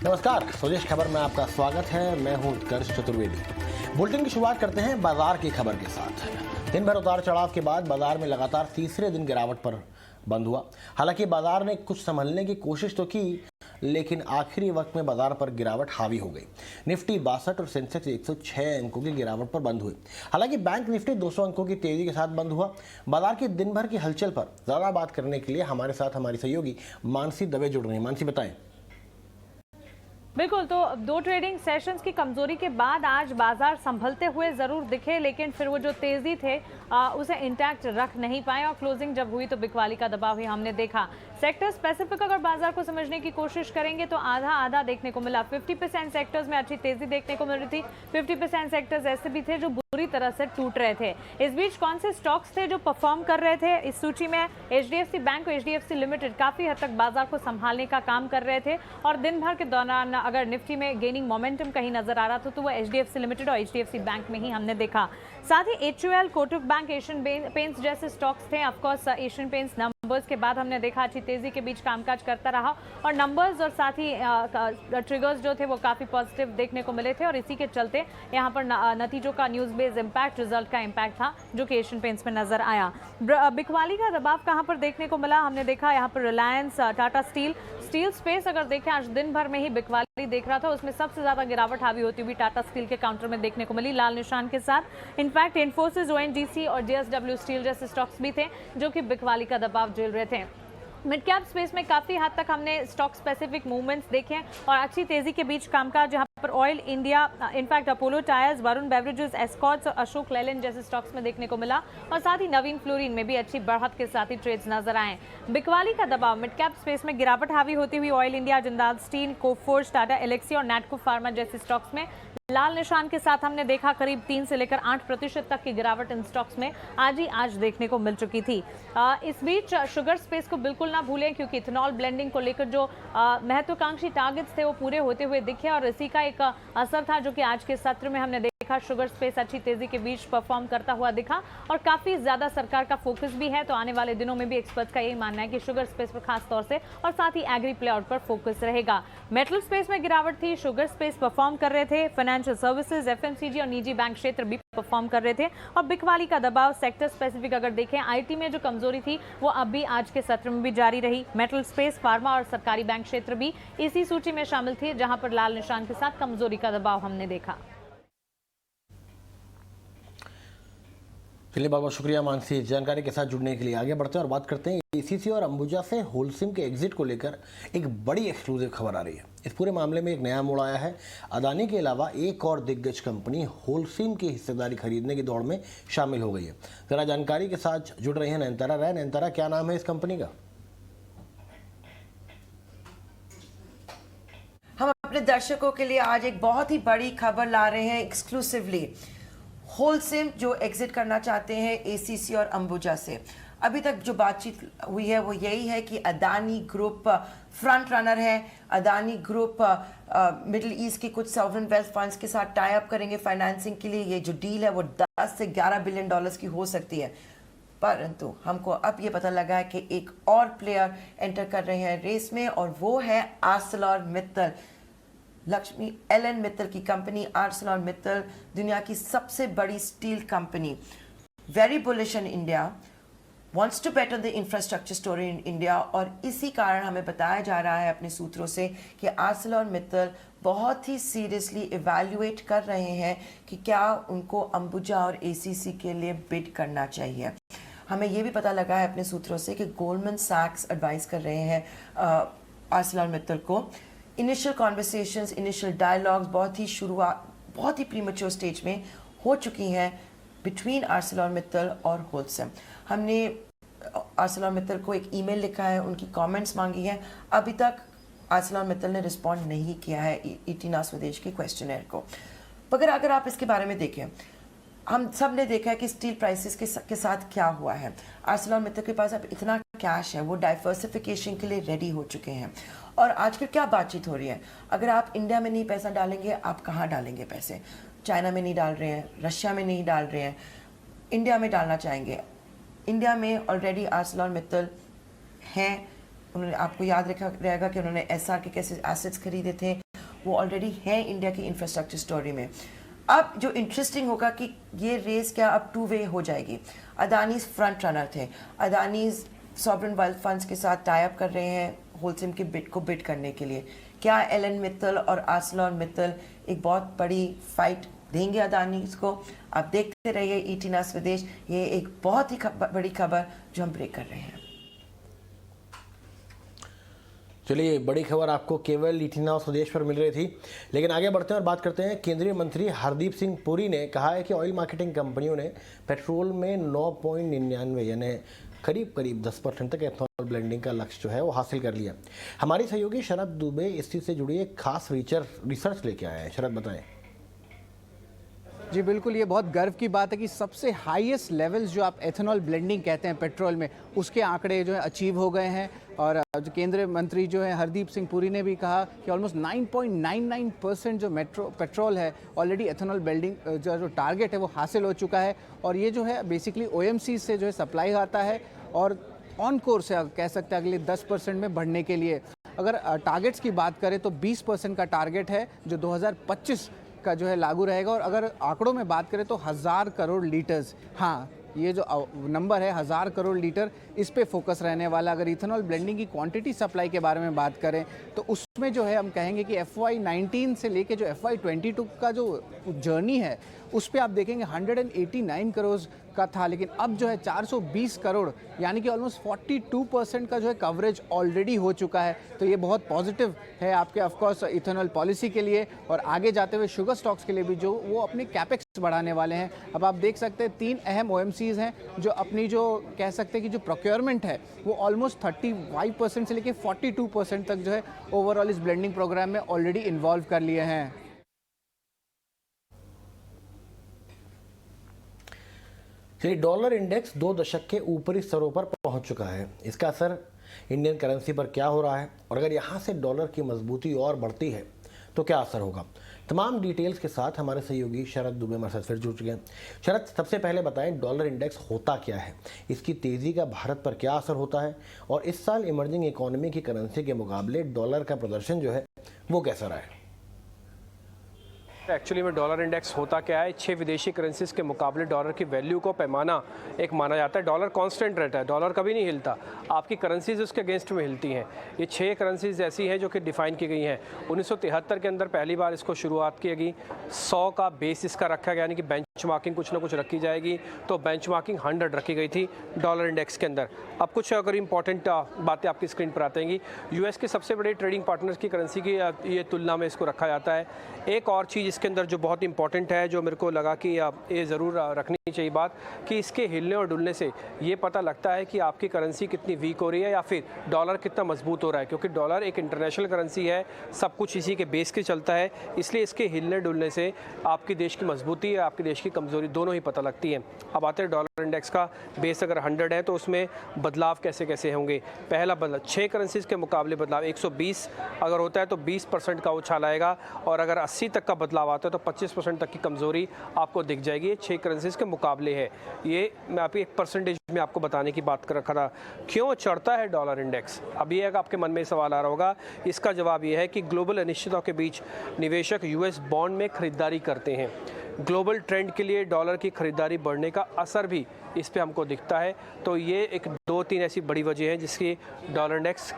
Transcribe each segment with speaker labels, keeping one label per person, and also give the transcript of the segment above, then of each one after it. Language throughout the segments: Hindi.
Speaker 1: नमस्कार, स्वदेश खबर में आपका स्वागत है। मैं हूं उत्कर्ष चतुर्वेदी। बुलेटिन की शुरुआत करते हैं बाजार की खबर के साथ। दिन भर उतार चढ़ाव के बाद बाजार में लगातार तीसरे दिन गिरावट पर बंद हुआ। हालांकि बाजार ने कुछ संभलने की कोशिश तो की, लेकिन आखिरी वक्त में बाजार पर गिरावट हावी हो गई। निफ्टी 62 और सेंसेक्स 106 अंकों की गिरावट पर बंद हुए। हालांकि बैंक निफ्टी 200 अंकों की तेजी के साथ बंद हुआ। बाजार की दिन भर की हलचल पर ज्यादा बात करने के लिए हमारे साथ हमारी सहयोगी मानसी दवे जुड़ रही हैं। मानसी, बताएं।
Speaker 2: बिल्कुल, तो दो ट्रेडिंग सेशंस की कमजोरी के बाद आज बाजार संभलते हुए जरूर दिखे, लेकिन फिर वो जो तेजी थे उसे इंटैक्ट रख नहीं पाए और क्लोजिंग जब हुई तो बिकवाली का दबाव ही हमने देखा। सेक्टर स्पेसिफिक अगर बाजार को समझने की कोशिश करेंगे तो आधा आधा देखने को मिला। 50% सेक्टर्स में अच्छी तेजी देखने को मिल रही थी। 50% सेक्टर्स ऐसे भी थे जो बुरी तरह से टूट रहे थे। इस बीच कौन से स्टॉक्स थे जो परफॉर्म कर रहे थे? इस सूची में HDFC बैंक और HDFC लिमिटेड काफी हद तक बाजार को संभालने का काम कर रहे थे और दिन भर के दौरान अगर निफ्टी में गेनिंग मोमेंटम कहीं नजर आ रहा था तो वो HDFC लिमिटेड और HDFC बैंक में ही हमने देखा। साथ ही HUL, Kotak bank, Asian paints जैसे स्टॉक्स थे। ऑफकोर्स एशियन पेंट्स नंबर्स के बाद हमने देखा अच्छी तेजी के बीच कामकाज करता रहा और नंबर्स और साथ ही ट्रिगर्स जो थे वो काफी पॉजिटिव देखने को मिले थे और इसी के चलते यहाँ पर नतीजों का न्यूज बेस्ड इम्पैक्ट, रिजल्ट का इम्पैक्ट था जो कि एशियन पेंट्स में नजर आया। बिकवाली का दबाव कहाँ पर देखने को मिला? हमने देखा यहाँ पर रिलायंस, टाटा स्टील स्पेस अगर देखें आज दिन भर में ही बिकवाली देख रहा था, उसमें सबसे ज्यादा गिरावट हावी होती हुई टाटा स्टील के काउंटर में देखने को मिली लाल निशान के साथ। इनफैक्ट इन्फोसिस, ONGC और JSW स्टील जैसे स्टॉक्स भी थे जो कि बिकवाली का दबाव झेल रहे थे। मिड कैप स्पेस में काफी हद तक हमने स्टॉक स्पेसिफिक मूवमेंट्स देखे और अच्छी तेजी के बीच कामकाज जहां पर oil India, in fact Apollo tyres, Varun beverages, Escorts और अशोक लेलैंड जैसे स्टॉक्स में देखने को मिला और साथ ही नवीन फ्लोरिन में भी अच्छी बढ़त के साथ ही ट्रेड्स नजर आए। बिकवाली का दबाव मिड कैप स्पेस में गिरावट हावी होती हुई oil India, Jindal steel, Coforge, Tata Elxsi और नैटको फार्मा जैसे स्टॉक्स में लाल निशान के साथ हमने देखा करीब 3 से लेकर 8% तक की गिरावट इन स्टॉक्स में आज देखने को मिल चुकी थी। इस बीच शुगर स्पेस को बिल्कुल ना भूलें क्योंकि इथेनॉल ब्लेंडिंग को लेकर जो महत्वाकांक्षी टारगेट्स थे वो पूरे होते हुए दिखे और इसी का एक असर था जो कि आज के सत्र में हमने देखा। शुगर स्पेस अच्छी तेजी के बीच परफॉर्म करता हुआ दिखा और काफी ज्यादा सरकार का फोकस भी है, तो आने वाले दिनों में भी एक्सपर्ट्स का यही मानना है कि शुगर स्पेस पर खास तौर से और साथ ही एग्री प्लेआउट पर फोकस रहेगा। मेटल स्पेस में गिरावट थी, शुगर स्पेस परफॉर्म कर रहे थे, फाइनेंशियल सर्विसेज, FMCG और निजी बैंक क्षेत्र भी परफॉर्म कर रहे थे और बिकवाली का दबाव सेक्टर स्पेसिफिक अगर देखें IT में जो कमजोरी थी वो अब भी आज के सत्र में भी जारी रही। मेटल स्पेस, फार्मा और सरकारी बैंक क्षेत्र भी इसी सूची में शामिल थे जहां पर लाल निशान के साथ कमजोरी का दबाव हमने देखा।
Speaker 1: चलिए, बहुत बहुत शुक्रिया मानसी जानकारी के साथ जुड़ने के लिए। आगे बढ़ते हैं और बात करते हैं ACC और अंबुजा से होलसिम के एग्जिट को लेकर एक बड़ी एक्सक्लूसिव खबर आ रही है। इस पूरे मामले में एक नया मोड़ आया है। अदानी के अलावा एक और दिग्गज कंपनी होलसिम की हिस्सेदारी खरीदने की दौड़ में शामिल हो गई है। जरा जानकारी के साथ जुड़ रही है नयनतारा राय। नयनतारा, क्या नाम है इस कंपनी का?
Speaker 3: हम अपने दर्शकों के लिए आज एक बहुत ही बड़ी खबर ला रहे हैं एक्सक्लूसिवली। होलसिम जो एग्जिट करना चाहते हैं ACC और अंबुजा से। अभी तक जो बातचीत हुई है वो यही है कि अदानी ग्रुप फ्रंट रनर है। अदानी ग्रुप मिडिल ईस्ट के कुछ सॉवरेन वेल्थ फंड्स के साथ टाई अप करेंगे फाइनेंसिंग के लिए। ये जो डील है वो 10 से 11 बिलियन डॉलर्स की हो सकती है, परंतु हमको अब ये पता लगा है कि एक और प्लेयर एंटर कर रहे हैं रेस में और वो है ArcelorMittal। लक्ष्मी एलन मित्तल की कंपनी ArcelorMittal दुनिया की सबसे बड़ी steel company, very bullish in India, wants to bet on the infrastructure story in India और इसी कारण हमें बताया जा रहा है अपने सूत्रों से कि ArcelorMittal बहुत ही सीरियसली इवैल्यूएट कर रहे हैं कि क्या उनको अंबुजा और ACC के लिए बिड करना चाहिए। हमें ये भी पता लगा है अपने सूत्रों से कि गोल्डमैन सैक्स एडवाइस कर रहे हैं ArcelorMittal को। इनिशियल कॉन्वर्सेशंस, इनिशियल डायलॉग्स बहुत ही प्रीमेच्योर स्टेज में हो चुकी हैं बिटवीन ArcelorMittal और होलसिम। हमने ArcelorMittal को एक ईमेल लिखा है, उनकी कमेंट्स मांगी है। अभी तक ArcelorMittal ने रिस्पॉन्ड नहीं किया है इटीना स्वदेश के क्वेश्चनर को। मगर अगर आप इसके बारे में देखें, हम सब ने देखा है कि स्टील प्राइसेस के साथ क्या हुआ है। ArcelorMittal के पास अब इतना कैश है, वो डाइवर्सिफिकेशन के लिए रेडी हो चुके हैं। और आजकल क्या बातचीत हो रही है, अगर आप इंडिया में नहीं पैसा डालेंगे आप कहाँ डालेंगे पैसे? चाइना में नहीं डाल रहे हैं, रशिया में नहीं डाल रहे हैं, इंडिया में डालना चाहेंगे। इंडिया में ऑलरेडी ArcelorMittal हैं, उन्होंने, आपको याद रहेगा कि उन्होंने SR के कैसे एसेट्स खरीदे थे वो ऑलरेडी है इंडिया की इंफ्रास्ट्रक्चर स्टोरी में। अब जो इंटरेस्टिंग होगा कि ये रेस क्या अब टू वे हो जाएगी। अदानीज फ्रंट रनर थे, अदानीज सॉवरेन वेल्थ फंड्स के साथ टाई अप कर रहे हैं होलसेम के बिड को बिड करने के लिए। क्या एलन मित्तल और आर्सेलरमित्तल एक बहुत बड़ी फाइट देंगे अदानीज को? आप देखते रहिए ईटी ना स्वदेश, ये एक बहुत ही बड़ी खबर जो हम ब्रेक कर रहे हैं।
Speaker 1: चलिए, बड़ी खबर आपको केवल ईटी नाउ स्वदेश पर मिल रही थी, लेकिन आगे बढ़ते हैं और बात करते हैं। केंद्रीय मंत्री हरदीप सिंह पुरी ने कहा है कि ऑयल मार्केटिंग कंपनियों ने पेट्रोल में 9.99 यानी करीब 10% तक एथनॉल ब्लेंडिंग का लक्ष्य जो है वो हासिल कर लिया। हमारी सहयोगी शरद दुबे इस चीज़ से जुड़ी एक खास रिसर्च लेके आए हैं। शरद, बताएं।
Speaker 4: जी बिल्कुल, ये बहुत गर्व की बात है कि सबसे हाईएस्ट लेवल्स जो आप एथेनॉल ब्लेंडिंग कहते हैं पेट्रोल में, उसके आंकड़े जो है अचीव हो गए हैं। और जो केंद्रीय मंत्री जो है हरदीप सिंह पुरी ने भी कहा कि ऑलमोस्ट 9.99% जो पेट्रोल है ऑलरेडी एथेनॉल ब्लेंडिंग जो टारगेट है वो हासिल हो चुका है। और ये जो है बेसिकली OMC से जो है सप्लाई आता है और ऑन कोर्स है, कह सकते हैं अगले 10% में बढ़ने के लिए। अगर टारगेट्स की बात करें तो 20% का टारगेट है जो 2025 का जो है लागू रहेगा। और अगर आंकड़ों में बात करें तो 1000 करोड़ लीटर्स, हाँ ये जो नंबर है 1000 करोड़ लीटर, इस पे फोकस रहने वाला। अगर इथेनॉल ब्लेंडिंग की क्वांटिटी सप्लाई के बारे में बात करें तो उसमें जो है हम कहेंगे कि FY19 से लेके जो FY22 का जो जर्नी है उस पे आप देखेंगे 189 करोड़ का था, लेकिन अब जो है 420 करोड़ यानी कि ऑलमोस्ट 42% का जो है कवरेज ऑलरेडी हो चुका है। तो ये बहुत पॉजिटिव है आपके ऑफकोर्स इथेनॉल पॉलिसी के लिए और आगे जाते हुए शुगर स्टॉक्स के लिए भी, जो वो अपने कैपेक्स बढ़ाने वाले हैं। अब आप देख सकते हैं 3 अहम OMCs हैं जो अपनी जो कह सकते हैं कि जो प्रोक्योरमेंट है वो ऑलमोस्ट 35% से लेके 42% तक जो है ओवरऑल इस ब्लेंडिंग प्रोग्राम में ऑलरेडी इन्वॉल्व कर लिए हैं।
Speaker 1: चलिए, डॉलर इंडेक्स 2 दशक के ऊपरी स्तरों पर पहुंच चुका है। इसका असर इंडियन करेंसी पर क्या हो रहा है और अगर यहां से डॉलर की मजबूती और बढ़ती है तो क्या असर होगा? तमाम डिटेल्स के साथ हमारे सहयोगी शरद दुबे हमारे साथ फिर जुड़ चुके हैं। शरद, सबसे पहले बताएं डॉलर इंडेक्स होता क्या है, इसकी तेज़ी का भारत पर क्या असर होता है और इस साल इमर्जिंग इकोनॉमी की करेंसी के मुकाबले डॉलर का प्रदर्शन जो है वो कैसा रहा है?
Speaker 5: एक्चुअली में डॉलर इंडेक्स होता क्या है, 6 विदेशी करेंसीज के मुकाबले डॉलर की वैल्यू को पैमाना एक माना जाता है। डॉलर कांस्टेंट रहता है, डॉलर कभी नहीं हिलता, आपकी करेंसीज उसके अगेंस्ट में हिलती हैं। ये 6 करेंसीज ऐसी हैं जो कि डिफाइन की गई हैं। 1973 के अंदर पहली बार इसको शुरुआत की गई। 100 का बेस इसका रखा गया, यानी कि बेंचमार्किंग कुछ ना कुछ रखी जाएगी। तो बेंचमार्किंग 100 रखी गई थी डॉलर इंडेक्स के अंदर। अब कुछ अगर इंपॉर्टेंट बातें आपकी स्क्रीन पर आती US के सबसे बड़े ट्रेडिंग पार्टनर्स की करेंसी की ये तुलना में इसको रखा जाता है। एक और चीज़ इसके अंदर जो बहुत इंपॉर्टेंट है, जो मेरे को लगा कि ये ज़रूर रखनी चाहिए बात, कि इसके हिलने और डुलने से ये पता लगता है कि आपकी करेंसी कितनी वीक हो रही है या फिर डॉलर कितना मजबूत हो रहा है। क्योंकि डॉलर एक इंटरनेशनल करेंसी है, सब कुछ इसी के बेस के चलता है, इसलिए इसके हिलने डुलने से आपके देश की मजबूती या आपके देश की कमज़ोरी दोनों ही पता लगती है। अब आते हैं डॉलर इंडेक्स का बेस अगर 100 है तो उसमें बदलाव कैसे कैसे होंगे। पहला बदलाव 6 करेंसीज के मुकाबले बदलाव 120 अगर होता है तो 20% का उछाल आएगा, और अगर 80 तक का बदलाव आता है तो 25% तक की कमज़ोरी आपको दिख जाएगी। ये 6 करेंसीज के मुकाबले है। ये मैं आपकी एक परसेंटेज में आपको बताने की बात कर रखा था। क्यों चढ़ता है डॉलर इंडेक्स? अब ये आपके मन में सवाल आ रहा होगा। इसका जवाब ये है कि ग्लोबल अनिश्चितताओं के बीच निवेशक US बॉन्ड में खरीदारी करते हैं। ग्लोबल ट्रेंड के लिए डॉलर की खरीदारी बढ़ने का असर भी इस पे हमको दिखता है। तो ये एक 2-3 ऐसी बड़ी वजह हैं जिसकी डॉलर इंडेक्स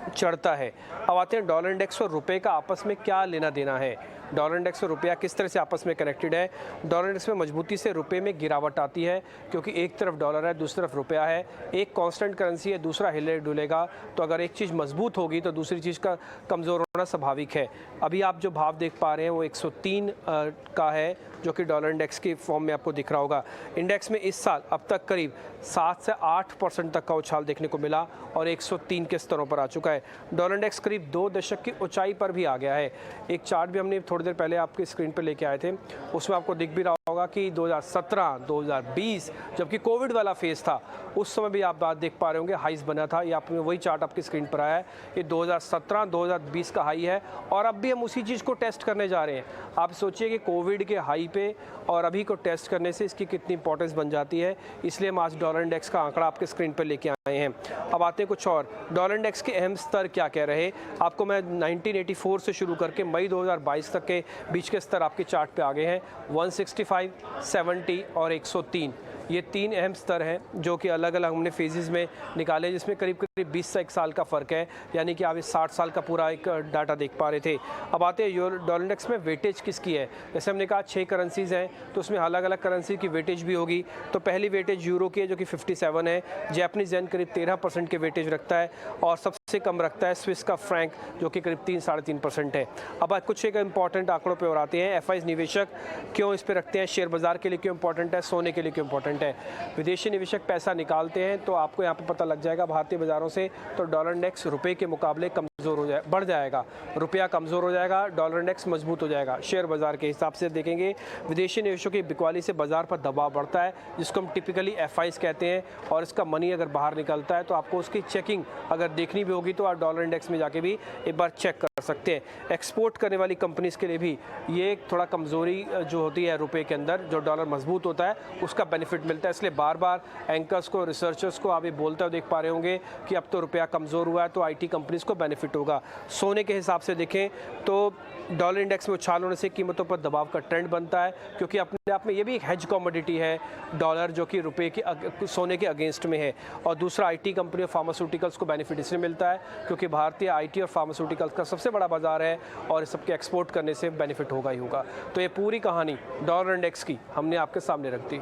Speaker 5: चढ़ता है। अब आते हैं डॉलर इंडेक्स और रुपए का आपस में क्या लेना देना है। डॉलर इंडेक्स और रुपया किस तरह से आपस में कनेक्टेड है। डॉलर इंडेक्स में मजबूती से रुपए में गिरावट आती है, क्योंकि एक तरफ डॉलर है दूसरी तरफ रुपया है। एक कांस्टेंट करेंसी है, दूसरा हिले डुलेगा, तो अगर एक चीज़ मजबूत होगी तो दूसरी चीज़ का कमज़ोर होना स्वाभाविक है। अभी आप जो भाव देख पा रहे हैं वो 103 का है, जो कि डॉलर इंडेक्स की फॉर्म में आपको दिख रहा होगा। इंडेक्स में इस साल अब तक करीब 7 से 8% तक का उछाल देखने को मिला और 103 के स्तरों पर आ चुका है। डॉलर इंडेक्स करीब 2 दशक की ऊंचाई पर भी आ गया है। एक चार्ट भी हमने थोड़ी देर पहले आपकी स्क्रीन पर लेके आए थे, उसमें आपको दिख भी रहा होगा कि 2017, 2020 जबकि कोविड वाला फेज था, उस समय भी आप बात देख पा रहे होंगे हाईज बना था। ये आपने वही चार्ट आपकी स्क्रीन पर आया है, ये 2017, 2020 का हाई है और अब भी हम उसी चीज़ को टेस्ट करने जा रहे हैं। आप सोचिए कि कोविड के हाई पे और अभी को टेस्ट करने से इसकी कितनी इंपॉर्टेंस बन जाती है। इसलिए हम आज डॉलर इंडेक्स का आंकड़ा आपके स्क्रीन पर लेके आए हैं। अब आते हैं कुछ और डॉलर इंडेक्स के अहम स्तर क्या क्या रहे। आपको मैं 1984 से शुरू करके मई 2022 तक के बीच के स्तर आपके चार्ट पे आगे हैं। 165, 70 और 103, ये 3 अहम स्तर हैं जो कि अलग अलग हमने फेजेस में निकाले, जिसमें करीब करीब 20 से 1 साल का फ़र्क है, यानी कि आप इस 60 साल का पूरा एक डाटा देख पा रहे थे। अब आते हैं डॉलर इंडेक्स में वेटेज किसकी है। जैसे हमने कहा 6 करेंसीज़ हैं, तो उसमें अलग अलग करेंसी की वेटेज भी होगी। तो पहली वेटेज यूरो की है जो कि 57 है, जैपनीज येन करीब 13% के वेटेज रखता है, और सबसे कम रखता है स्विस का फ्रैंक जो कि करीब 3-3.5% है। अब कुछ एक इंपॉर्टेंट आंकड़ों पर और आते हैं। एफआईज निवेशक क्यों इस पर रखते हैं, शेयर बाजार के लिए क्यों इंपॉर्टेंट है, सोने के लिए क्यों इंपॉर्टेंट है। विदेशी निवेशक पैसा निकालते हैं तो आपको यहाँ पर पता लग जाएगा भारतीय बाजारों से, तो डॉलर इंडेक्स रुपए के मुकाबले कमज़ोर हो बढ़ जाएगा, रुपया कमज़ोर हो जाएगा, डॉलर इंडेक्स मजबूत हो जाएगा। शेयर बाजार के हिसाब से देखेंगे, विदेशी निवेशकों की बिकवाली से बाजार पर दबाव बढ़ता है, जिसको हम टिपिकली एफआईज कहते हैं, और इसका मनी अगर बाहर निकलता है तो आपको उसकी चेकिंग अगर देखनी भी होगी तो आप डॉलर इंडेक्स में जाके भी एक बार चेक कर सकते हैं। एक्सपोर्ट करने वाली कंपनीज़ के लिए भी ये थोड़ा कमज़ोरी जो होती है रुपये के अंदर, जो डॉलर मजबूत होता है उसका बेनिफिट मिलता है। इसलिए बार बार एंकर्स को, रिसर्चर्स को आप ये बोलते हुए देख पा रहे होंगे कि अब तो रुपया कमज़ोर हुआ है तो आईटी कंपनीज़ को बेनिफिट होगा। सोने के हिसाब से देखें तो डॉलर इंडेक्स में उछाल होने से कीमतों पर दबाव का ट्रेंड बनता है, क्योंकि अपने आप में ये भी एक हेज कमोडिटी है डॉलर, जो कि रुपये के सोने के अगेंस्ट में है। और दूसरा, आईटी कंपनी और फार्मास्यूटिकल्स को बेनिफिट इसलिए मिलता है क्योंकि भारतीय आईटी और फार्मास्यूटिकल्स का सबसे बड़ा बाजार है, और सबके एक्सपोर्ट करने से बेनिफिट होगा ही होगा। तो ये पूरी कहानी डॉलर इंडेक्स की हमने आपके सामने रख दी।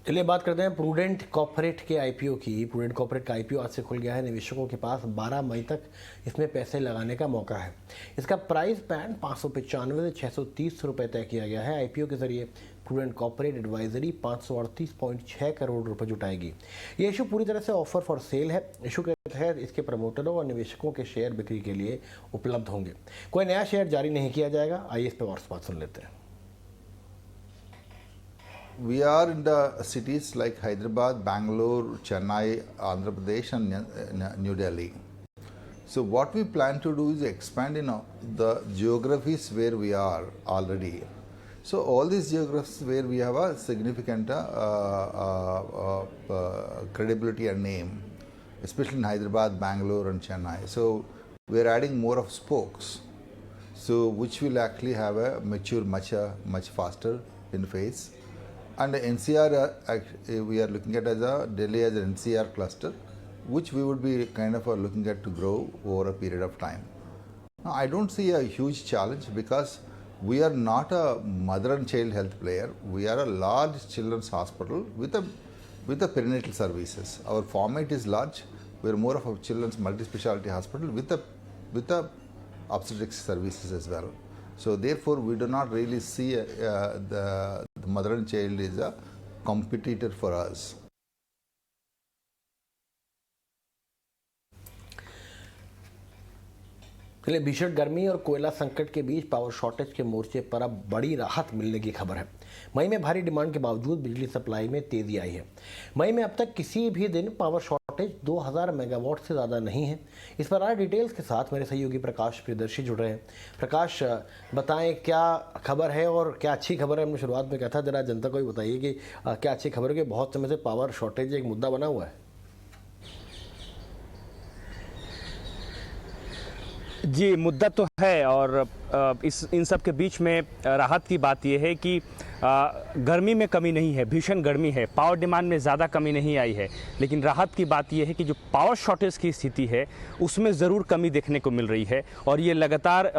Speaker 1: चलिए बात करते हैं प्रूडेंट कॉर्पोरेट के आईपीओ की। प्रूडेंट कॉर्पोरेट का आईपीओ आज से खुल गया है। निवेशकों के पास 12 मई तक इसमें पैसे लगाने का मौका है। इसका प्राइस बैंड 595 से 630 रुपये तय किया गया है। आईपीओ के जरिए प्रूडेंट कॉर्पोरेट एडवाइजरी 538.6 करोड़ रुपए जुटाएगी। ये इशू पूरी तरह से ऑफर फॉर सेल है। इशू के तहत इसके प्रमोटरों और निवेशकों के शेयर बिक्री के लिए उपलब्ध होंगे। कोई नया शेयर जारी नहीं किया जाएगा। आइए इस पर और बात सुन लेते हैं।
Speaker 6: We are in the cities like Hyderabad, Bangalore, Chennai, Andhra Pradesh and New Delhi. So what we plan to do is expand in the geographies where we are already. So all these geographies where we have a significant credibility and name, especially in Hyderabad, Bangalore and Chennai. So we are adding more of spokes, so which will actually have a mature much faster in phase. And the NCR, we are looking at as a Delhi as an NCR cluster, which we would be kind of looking at to grow over a period of time. Now, I don't see a huge challenge because we are not a mother and child health player. We are a large children's hospital with a perinatal services. Our format is large. We are more of a children's multi-specialty hospital with a obstetrics services as well. So therefore, we do not really see the mother and child is a competitor for us.
Speaker 1: चलिए, भीषण गर्मी और कोयला संकट के बीच पावर शॉर्टेज के मोर्चे पर अब बड़ी राहत मिलने की खबर है। मई में भारी डिमांड के बावजूद बिजली सप्लाई में तेजी आई है। मई में अब तक किसी भी दिन पावर शॉर्टेज 2000 मेगावाट से ज़्यादा नहीं है। इस पर और डिटेल्स के साथ मेरे सहयोगी प्रकाश प्रियदर्शी जुड़ रहे हैं। प्रकाश, बताएं क्या खबर है और क्या अच्छी खबर है। हमने शुरुआत में कहा था, जरा जनता को भी बताइए कि क्या अच्छी खबर है कि बहुत समय से पावर शॉर्टेज एक मुद्दा बना हुआ है।
Speaker 7: जी, मुद्दा तो है, और इन सब के बीच में राहत की बात यह है कि गर्मी में कमी नहीं है, भीषण गर्मी है, पावर डिमांड में ज़्यादा कमी नहीं आई है। लेकिन राहत की बात यह है कि जो पावर शॉर्टेज की स्थिति है उसमें ज़रूर कमी देखने को मिल रही है, और ये लगातार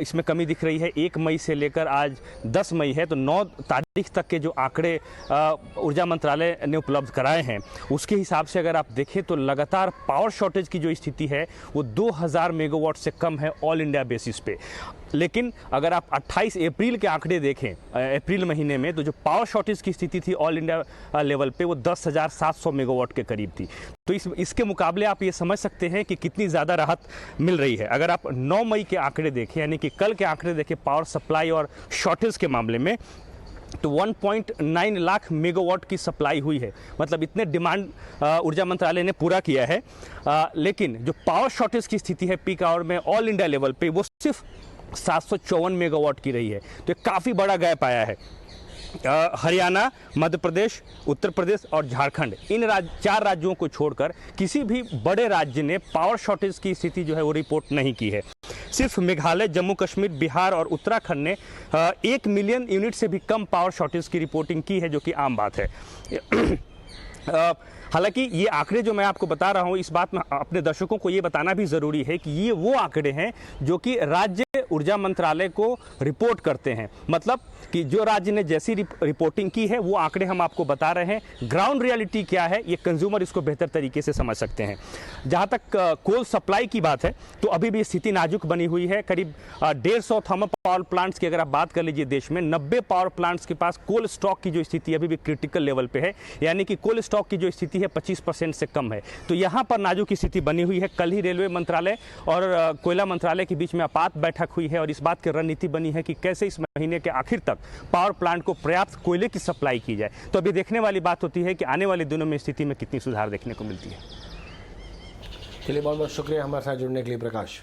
Speaker 7: इसमें कमी दिख रही है। 1 मई से लेकर आज 10 मई है, तो 9 तारीख तक के जो आंकड़े ऊर्जा मंत्रालय ने उपलब्ध कराए हैं उसके हिसाब से अगर आप देखें तो लगातार पावर शॉर्टेज की जो स्थिति है वो 2000 मेगावाट से कम है ऑल इंडिया बेसिस पे। लेकिन अगर आप 28 अप्रैल के आंकड़े देखें, अप्रैल महीने में, तो जो पावर शॉर्टेज की स्थिति थी ऑल इंडिया लेवल पे वो 10,700 मेगावाट के करीब थी। तो इसके मुकाबले आप ये समझ सकते हैं कि कितनी ज़्यादा राहत मिल रही है। अगर आप 9 मई के आंकड़े देखें, यानी कि कल के आंकड़े देखें पावर सप्लाई और शॉर्टेज के मामले में, तो 1.9 लाख मेगावाट की सप्लाई हुई है। मतलब इतने डिमांड ऊर्जा मंत्रालय ने पूरा किया है। लेकिन जो पावर शॉर्टेज की स्थिति है पीक आवर में ऑल इंडिया लेवल पे वो सिर्फ 754 मेगावाट की रही है। तो काफ़ी बड़ा गैप आया है। हरियाणा, मध्य प्रदेश, उत्तर प्रदेश और झारखंड, इन 4 राज्यों को छोड़कर किसी भी बड़े राज्य ने पावर शॉर्टेज की स्थिति जो है वो रिपोर्ट नहीं की है। सिर्फ मेघालय, जम्मू कश्मीर, बिहार और उत्तराखंड ने 1 मिलियन यूनिट से भी कम पावर शॉर्टेज की रिपोर्टिंग की है, जो कि आम बात है। हालांकि ये आंकड़े जो मैं आपको बता रहा हूँ, इस बात में अपने दर्शकों को ये बताना भी ज़रूरी है कि ये वो आंकड़े हैं जो कि राज्य ऊर्जा मंत्रालय को रिपोर्ट करते हैं। मतलब कि जो राज्य ने जैसी रिपोर्टिंग की है वो आंकड़े हम आपको बता रहे हैं। ग्राउंड रियलिटी क्या है ये कंज्यूमर इसको बेहतर तरीके से समझ सकते हैं। जहाँ तक कोल सप्लाई की बात है तो अभी भी स्थिति नाजुक बनी हुई है। करीब 150 थर्मल पावर प्लांट्स की अगर आप बात कर लीजिए देश में, 90 पावर प्लांट्स के पास कोल स्टॉक की जो स्थिति अभी भी क्रिटिकल लेवल पे है, यानी कि कोल स्टॉक की जो स्थिति है 25% से कम है। तो यहाँ पर नाजुक स्थिति बनी हुई है। कल ही रेलवे मंत्रालय और कोयला मंत्रालय के बीच में आपात बैठक हुई है और इस बात की रणनीति बनी है कि कैसे इस महीने के आखिर तक पावर प्लांट को पर्याप्त कोयले की सप्लाई की जाए। तो अभी देखने वाली बात होती है कि आने वाले दिनों में स्थिति में कितनी सुधार देखने को मिलती है।
Speaker 1: चलिए, बहुत बहुत शुक्रिया हमारे साथ जुड़ने के लिए प्रकाश।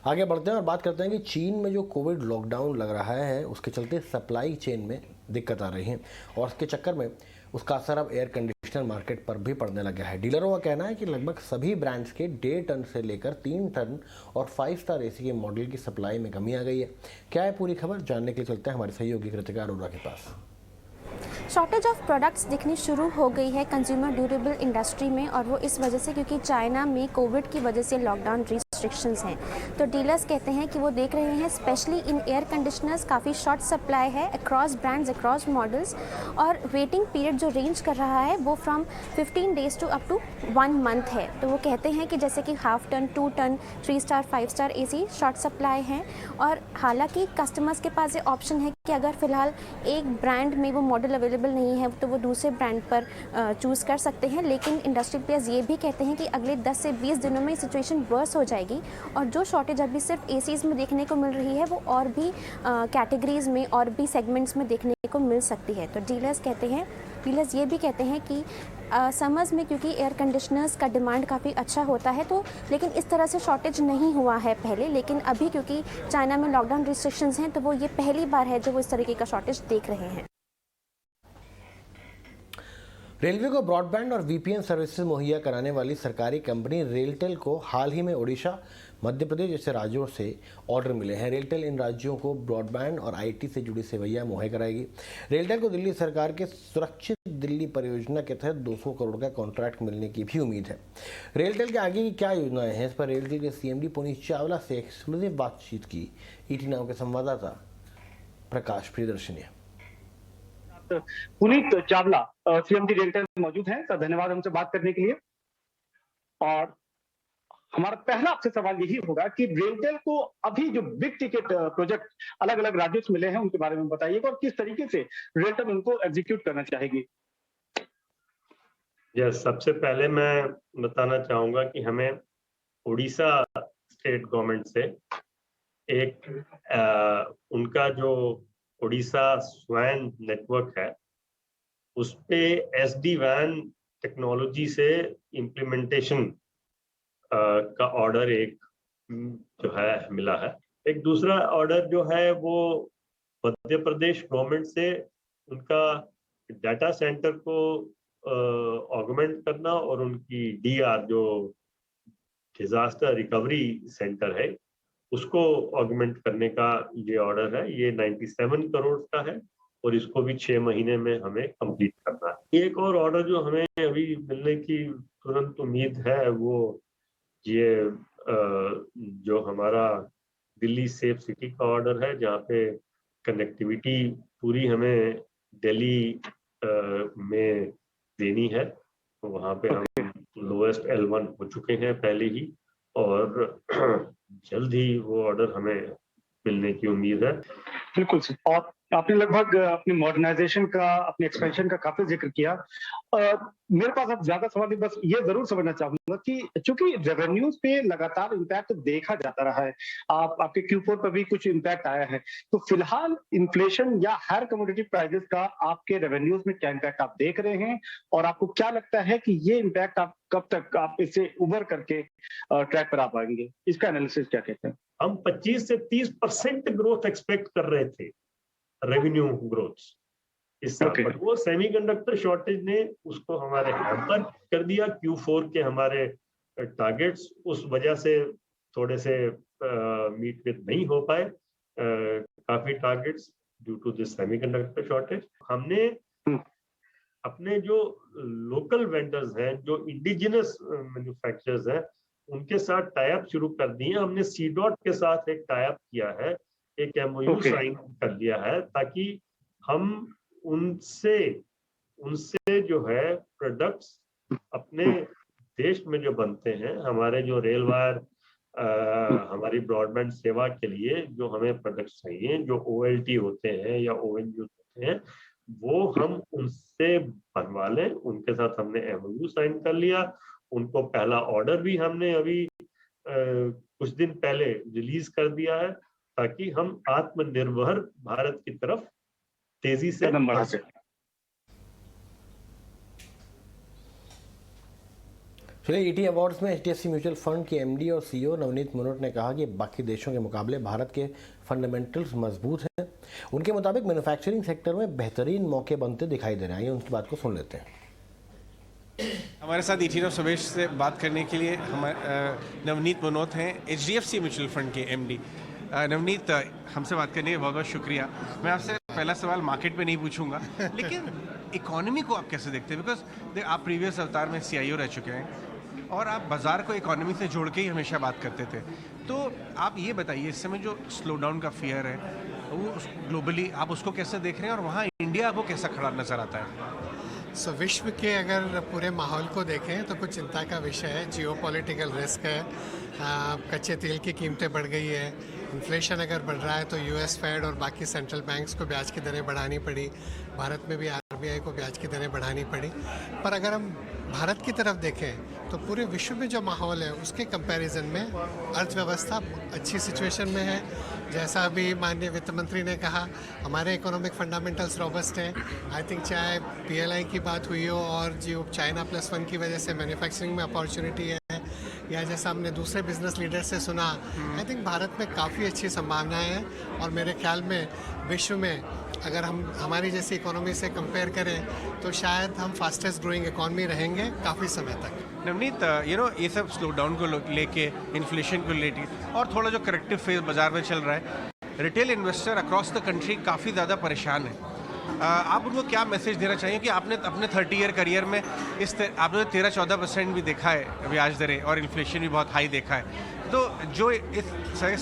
Speaker 1: आगे बढ़ते हैं और बात करते हैं कि चीन में जो कोविड लॉकडाउन लग रहा है उसके चलते सप्लाई चेन में दिक्कत आ रही है और उसके चक्कर में उसका असर अब एयर कंडीशनर मार्केट पर भी पड़ने लगा है। डीलरों का कहना है कि लगभग सभी ब्रांड्स के 1.5 टन से लेकर 3 टन और 5 स्टार एसी के मॉडल की सप्लाई में कमी आ गई है। क्या है पूरी खबर, जानने के लिए चलते हैं हमारे सहयोगी कृतिका अरोड़ा के पास।
Speaker 8: शॉर्टेज ऑफ प्रोडक्ट्स दिखनी शुरू हो गई है कंज्यूमर ड्यूरेबल इंडस्ट्री में, और वो इस वजह से क्योंकि चाइना में कोविड की वजह से लॉकडाउन रिस्ट्रिक्शंस हैं। तो डीलर्स कहते हैं कि वो देख रहे हैं स्पेशली इन एयर कंडीशनर्स काफ़ी शॉर्ट सप्लाई है अक्रॉस ब्रांड्स अक्रॉस मॉडल्स, और वेटिंग पीरियड जो रेंज कर रहा है वो from 15 days to up to 1 month है। तो वो कहते हैं कि जैसे कि 1/2 ton, 2 ton, 3 star 5 star AC short supply है। और हालांकि कस्टमर्स के पास ये ऑप्शन है कि अगर फ़िलहाल एक ब्रांड में वो मॉडल अवेलेबल नहीं है तो वो दूसरे ब्रांड पर चूज़ कर सकते हैं। लेकिन इंडस्ट्री प्लेयर्स ये भी कहते हैं कि अगले 10 से 20 दिनों में सिचुएशन वर्स हो जाएगी और जो शॉर्टेज अभी सिर्फ एसीज़ में देखने को मिल रही है वो और भी कैटेगरीज़ में और भी सेगमेंट्स में देखने को मिल सकती है। तो डीलर्स ये भी कहते हैं कि समर्स में क्योंकि एयर कंडीशनर्स का डिमांड काफ़ी अच्छा होता है तो लेकिन इस तरह से शॉर्टेज नहीं हुआ है पहले, लेकिन अभी क्योंकि चाइना में लॉकडाउन रिस्ट्रिक्शंस हैं तो वो ये पहली बार है जो वो इस तरीके का शॉर्टेज देख रहे हैं।
Speaker 1: रेलवे को ब्रॉडबैंड और वीपीएन सर्विसेज मुहैया कराने वाली सरकारी कंपनी रेलटेल को हाल ही में ओडिशा, मध्य प्रदेश जैसे राज्यों से ऑर्डर मिले हैं। रेलटेल इन राज्यों को ब्रॉडबैंड और आईटी से जुड़ी सेवाइयां मुहैया कराएगी। रेलटेल को दिल्ली सरकार के सुरक्षित दिल्ली परियोजना के तहत 200 करोड़ का कॉन्ट्रैक्ट मिलने की भी उम्मीद है। रेलटेल के आगे की क्या योजनाएं हैं, इस पर रेलटेल के सीएमडी पुनीत चावला से एक्सक्लूसिव बातचीत की ईटी नाउ के संवाददाता प्रकाश प्रियदर्शनी।
Speaker 9: पुनीत चावला सीएमडी रेलटेल मौजूद हैं, सर धन्यवाद हमसे बात करने के लिए। और हमारा पहला आपसे सवाल यही होगा कि रेलटेल को अभी जो बिग टिकट प्रोजेक्ट अलग अलग राज्यों से मिले हैं उनके बारे में बताइएगा और किस तरीके से रेलटेल उनको एग्जीक्यूट करना चाहेगी।
Speaker 10: सबसे पहले मैं बताना चाहूंगा कि हमें उड़ीसा स्टेट गवर्नमेंट से एक उनका जो उड़ीसा स्वैन नेटवर्क है उस पे SD WAN टेक्नोलॉजी से इम्प्लीमेंटेशन का ऑर्डर एक जो है मिला है। एक दूसरा ऑर्डर जो है वो मध्य प्रदेश गवर्नमेंट से उनका डाटा सेंटर को ऑगमेंट करना और उनकी DR जो डिजास्टर रिकवरी सेंटर है उसको ऑगमेंट करने का ये ऑर्डर है। ये 97 करोड़ का है और इसको भी 6 महीने में हमें कंप्लीट करना है। एक और ऑर्डर जो हमें अभी मिलने की तुरंत उम्मीद है वो ये जो हमारा दिल्ली सेफ सिटी का ऑर्डर है जहाँ पे कनेक्टिविटी पूरी हमें दिल्ली में देनी है। तो वहाँ पे हम लोएस्ट L1 हो चुके हैं पहले ही और जल्द ही वो ऑर्डर हमें मिलने की उम्मीद है।
Speaker 9: बिल्कुल सर, और आपने लगभग अपनी मॉडर्नाइजेशन का, अपने एक्सपेंशन का काफी जिक्र किया। मेरे पास अब ज्यादा सवाल नहीं, बस ये जरूर समझना चाहूंगा कि चूंकि रेवेन्यूज पे लगातार इम्पैक्ट देखा जाता रहा है, आपके Q4 पर भी कुछ इम्पैक्ट आया है, तो फिलहाल इन्फ्लेशन या हायर कमोडिटी प्राइसेस का आपके रेवेन्यूज में क्या इम्पैक्ट आप देख रहे हैं और आपको क्या लगता है कि ये इम्पैक्ट आप कब तक आप इससे उबर करके ट्रैक पर आ पाएंगे? इसका एनालिसिस क्या कहते हैं?
Speaker 10: हम 25 से 30% ग्रोथ एक्सपेक्ट कर रहे थे, रेवेन्यू ग्रोथ, इस साल। बट वो सेमीकंडक्टर शॉर्टेज ने उसको हमारे हैम्पर कर दिया। Q4 के हमारे टारगेट्स उस वजह से थोड़े से मीट विद नहीं हो पाए, काफी targets due to this semiconductor shortage. हमने अपने जो लोकल वेंडर्स हैं, जो इंडिजिनस मैन्युफैक्चरर्स हैं, उनके साथ टाई अप शुरू कर दिए। हमने CDOT के साथ एक टाई अप किया है, एक MOU साइन कर दिया है, ताकि हम उनसे जो है प्रोडक्ट्स अपने देश में जो बनते हैं, हमारे जो रेल वायर, हमारी ब्रॉडबैंड सेवा के लिए जो हमें प्रोडक्ट्स चाहिए, जो OLT होते हैं या ONGs होते हैं, वो हम उनसे बनवा लें। उनके साथ हमने MOU साइन कर लिया। उनको पहला ऑर्डर भी हमने अभी कुछ दिन पहले रिलीज कर दिया है, ताकि हम आत्मनिर्भर भारत की तरफ तेजी से बढ़ सकें।
Speaker 1: चलिए, ET अवार्ड्स में HDFC म्यूचुअल फंड के MD और CEO नवनीत मनोट ने कहा कि बाकी देशों के मुकाबले भारत के फंडामेंटल्स मजबूत हैं। उनके मुताबिक मैन्युफैक्चरिंग सेक्टर में बेहतरीन मौके बनते दिखाई दे रहे हैं। उनकी बात को सुन लेते हैं।
Speaker 11: हमारे साथ ET नव स्वदेश से बात करने के लिए नवनीत मनोट हैं, HDFC म्यूचुअल फंड के MD। नवनीत, हमसे बात करने के बहुत बहुत शुक्रिया। मैं आपसे पहला सवाल मार्केट पे नहीं पूछूंगा, लेकिन इकोनॉमी को आप कैसे देखते हैं? बिकॉज आप प्रीवियस अवतार में CIO रह चुके हैं और आप बाजार को इकोनॉमी से जोड़ के ही हमेशा बात करते थे। तो आप ये बताइए, इस समय जो स्लो डाउन का फियर है वो ग्लोबली आप उसको कैसे देख रहे हैं, और वहाँ इंडिया को कैसा खड़ा नजर आता है?
Speaker 12: विश्व के अगर पूरे माहौल को देखें तो कुछ चिंता का विषय है। जियोपॉलिटिकल रिस्क है, कच्चे तेल की कीमतें बढ़ गई है, इन्फ्लेशन अगर बढ़ रहा है तो US फेड और बाकी सेंट्रल बैंक्स को ब्याज की दरें बढ़ानी पड़ी। भारत में भी RBI को ब्याज की दरें बढ़ानी पड़ी। पर अगर हम भारत की तरफ देखें तो पूरे विश्व में जो माहौल है उसके कंपैरिजन में अर्थव्यवस्था अच्छी सिचुएशन में है। जैसा अभी माननीय वित्त मंत्री ने कहा, हमारे इकोनॉमिक फंडामेंटल्स रॉबस्ट हैं। आई थिंक चाहे PLI की बात हुई हो और जो चाइना +1 की वजह से मैन्युफैक्चरिंग में अपॉर्चुनिटी है, या जैसा हमने दूसरे बिजनेस लीडर से सुना, आई थिंक भारत में काफ़ी अच्छी संभावनाएं हैं। और मेरे ख्याल में विश्व में अगर हम हमारी जैसी इकोनॉमी से कंपेयर करें तो शायद हम फास्टेस्ट ग्रोइंग इकोनॉमी रहेंगे काफ़ी समय तक।
Speaker 11: नवनीत, ये सब स्लो डाउन को लेके, इन्फ्लेशन को लेके और थोड़ा जो करेक्टिव फेज बाजार में चल रहा है, retail investor across the country काफ़ी ज़्यादा परेशान है। आप उनको क्या मैसेज देना चाहिए कि आपने अपने 30 ईयर करियर में आपने 13-14% भी देखा है ब्याज दरें और इन्फ्लेशन भी बहुत हाई देखा है। तो जो इस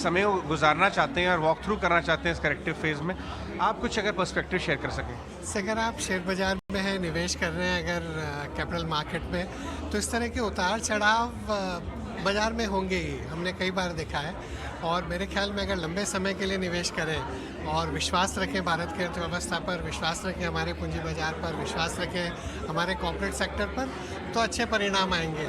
Speaker 11: समय को गुजारना चाहते हैं और वॉक थ्रू करना चाहते हैं इस करेक्टिव फेज में, आप कुछ अगर पर्सपेक्टिव शेयर कर सकें।
Speaker 12: अगर आप शेयर बाजार में है, निवेश कर रहे हैं अगर कैपिटल मार्केट में, तो इस तरह के उतार चढ़ाव बाजार में होंगे ही, हमने कई बार देखा है। और मेरे ख्याल में अगर लंबे समय के लिए निवेश करें और विश्वास रखें भारत की अर्थव्यवस्था पर, विश्वास रखें हमारे पूंजी बाजार पर, विश्वास रखें हमारे कॉर्पोरेट सेक्टर पर, तो अच्छे परिणाम आएंगे।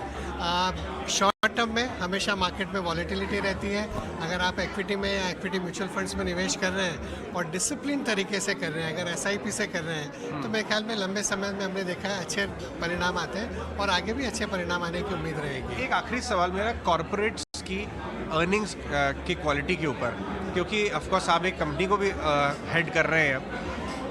Speaker 12: शॉर्ट टर्म में हमेशा मार्केट में वॉलेटिलिटी रहती है। अगर आप इक्विटी में या इक्विटी म्यूचुअल फंड्स में निवेश कर रहे हैं और डिसिप्लिन तरीके से कर रहे हैं, अगर SIP से कर रहे हैं, तो मेरे ख्याल में लंबे समय में हमने देखा है अच्छे परिणाम आते हैं और आगे भी अच्छे परिणाम आने की उम्मीद रहेगी।
Speaker 11: एक आखिरी सवाल मेरा कॉर्पोरेट्स की अर्निंग्स की क्वालिटी के ऊपर, क्योंकि ऑफकोर्स आप एक कंपनी को भी हेड कर रहे हैं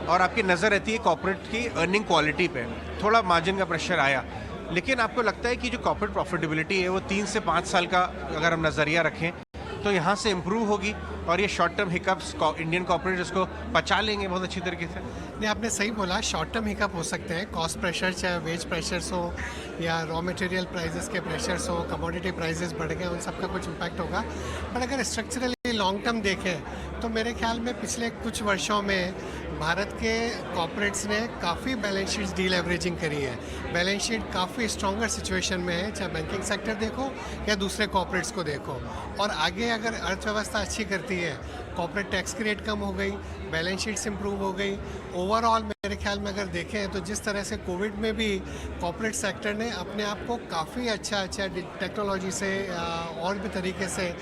Speaker 11: और आपकी नज़र रहती है कॉर्पोरेट की अर्निंग क्वालिटी पे। थोड़ा मार्जिन का प्रेशर आया, लेकिन आपको लगता है कि जो कॉर्पोरेट प्रॉफिटेबिलिटी है वो 3 से 5 साल का अगर हम नज़रिया रखें तो यहाँ से इम्प्रूव होगी और ये short term hiccups Indian corporate इसको पचा लेंगे बहुत अच्छी तरीके से?
Speaker 12: नहीं, आपने सही बोला, शॉर्ट टर्म हिकअप हो सकते हैं। कॉस्ट प्रेशर, चाहे वेज प्रेशर्स हो या रॉ मटेरियल प्राइसेस के प्रेशर्स हो, कमोडिटी प्राइसेस बढ़ गए, उन सब का कुछ इम्पैक्ट होगा। पर अगर स्ट्रक्चरली लॉन्ग टर्म देखें तो मेरे ख्याल में पिछले कुछ वर्षों में भारत के कॉर्पोरेट्स ने काफ़ी बैलेंस शीट डीलेवरेजिंग करी है। बैलेंस शीट काफ़ी स्ट्रॉन्गर सिचुएशन में है, चाहे बैंकिंग सेक्टर देखो या दूसरे कॉर्पोरेट्स को देखो। और आगे अगर अर्थव्यवस्था अच्छी करती है, कॉर्पोरेट टैक्स की रेट कम हो गई, बैलेंस शीट्स इंप्रूव हो गई, ओवरऑल मेरे ख्याल में अगर देखें तो जिस तरह से कोविड में भी कॉर्पोरेट सेक्टर ने अपने आप को काफ़ी अच्छा टेक्नोलॉजी से और भी तरीके से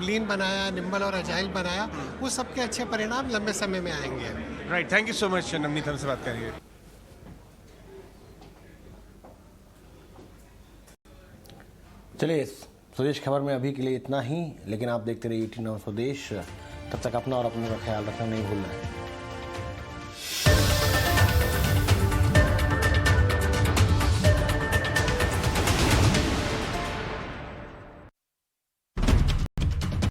Speaker 12: लीन बनाया, निम्बल और अजाइल बनाया, वो सबके अच्छे परिणाम लंबे समय में आएंगे।
Speaker 11: Right, thank you so much Navneet, हमसे बात करिए।
Speaker 1: चलिए, स्वदेश खबर में अभी के लिए इतना ही, लेकिन आप देखते रहिए ET नव स्वदेश। तब तक अपना और अपनों का ख्याल रखना नहीं भूलना है।